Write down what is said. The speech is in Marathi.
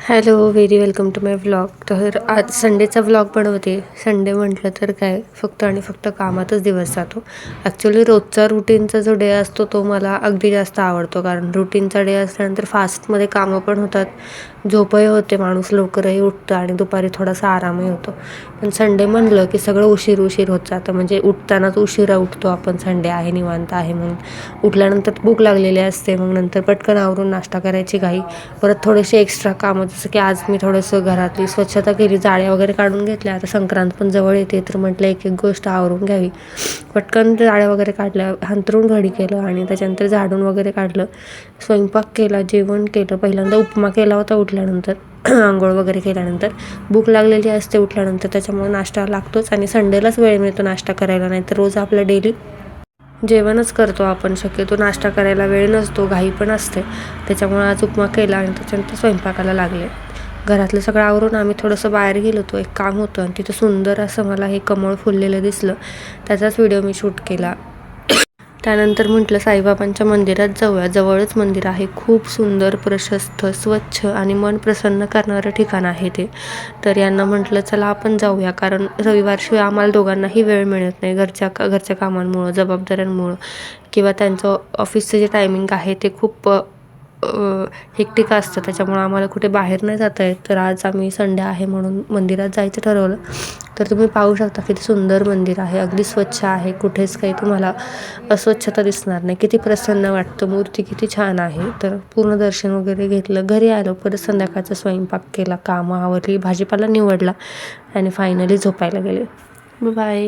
Hello, very welcome to my vlog. तर आज संडेचा व्लॉग बनवते. संडे म्हटलं तर काय, फक्त आणि फक्त कामातच दिवस जातो. ॲक्च्युली रोजचा रुटीनचा जो डे असतो तो मला अगदी जास्त आवडतो, कारण रुटीनचा डे असल्यानंतर फास्टमध्ये कामं पण होतात, झोपही होते, माणूस लवकरही उठतं आणि दुपारी थोडासा आरामही होतो. पण संडे म्हणलं की सगळं उशीर होत जातं. म्हणजे उठतानाच उशिरा उठतो आपण, संडे आहे, निवांत आहे म्हणून. उठल्यानंतर भूक लागलेली असते, मग नंतर पटकन आवरून नाश्ता करायची घाई. परत थोडेसे एक्स्ट्रा कामं, जसं की आज मी थोडंसं घरातली स्वच्छता केली, जाळ्या वगैरे काढून घेतल्या. आता संक्रांत पण जवळ येते, तर म्हटलं एक एक गोष्ट आवरून घ्यावी. पटकन जाळ्या वगैरे काढल्या, अंथरूण घडी केलं आणि त्याच्यानंतर झाडून वगैरे काढलं, स्वयंपाक केला, जेवण केलं. पहिल्यांदा उपमा केला होता उठल्यानंतर, आंघोळ वगैरे केल्यानंतर. भूक लागलेली असते उठल्यानंतर, त्याच्यामुळे नाश्ता लागतोच आणि संडेलाच वेळ मिळतो नाश्ता करायला, नाही तर रोज आपलं डेली जेवणच करतो आपण. शक्यतो नाश्ता करायला वेळ नसतो, घाई पण असते. त्याच्यामुळे आज उपमा केला आणि त्याच्यानंतर स्वयंपाकाला लागले. घरातलं सगळं आवरून आम्ही थोडंसं बाहेर गेलो होतो, एक काम होतं आणि तिथं सुंदर असं मला हे कमळ फुललेलं दिसलं, त्याचाच व्हिडिओ मी शूट केला. त्यानंतर म्हटलं साईबाबांच्या मंदिरात जाऊया. जवळच मंदिर आहे, खूप सुंदर, प्रशस्त, स्वच्छ आणि मन प्रसन्न करणारं ठिकाण आहे ते. तर यांना म्हटलं चला आपण जाऊया, कारण रविवारशिवाय आम्हाला दोघांनाही वेळ मिळत नाही, घरच्या कामांमुळं, जबाबदाऱ्यांमुळं, किंवा त्यांचं ऑफिसचं जे टायमिंग आहे ते खूप हेक्टिक असतं, त्याच्यामुळं आम्हाला कुठे बाहेर नाही जाता येत. तर आज आम्ही संडे आहे म्हणून मंदिरात जायचं ठरवलं. तर तुम्ही पाहू शकता किती सुंदर मंदिर आहे, अगदी स्वच्छ आहे, कुठेच काही तुम्हाला अस्वच्छता दिसणार नाही. किती प्रसन्न वाटतं, मूर्ती किती छान आहे. तर पूर्ण दर्शन वगैरे घेतलं, घरी आलो, परत संध्याकाळचा स्वयंपाक केला, कामं आवरली, भाजीपाला निवडला आणि फायनली झोपायला गेले. बाय.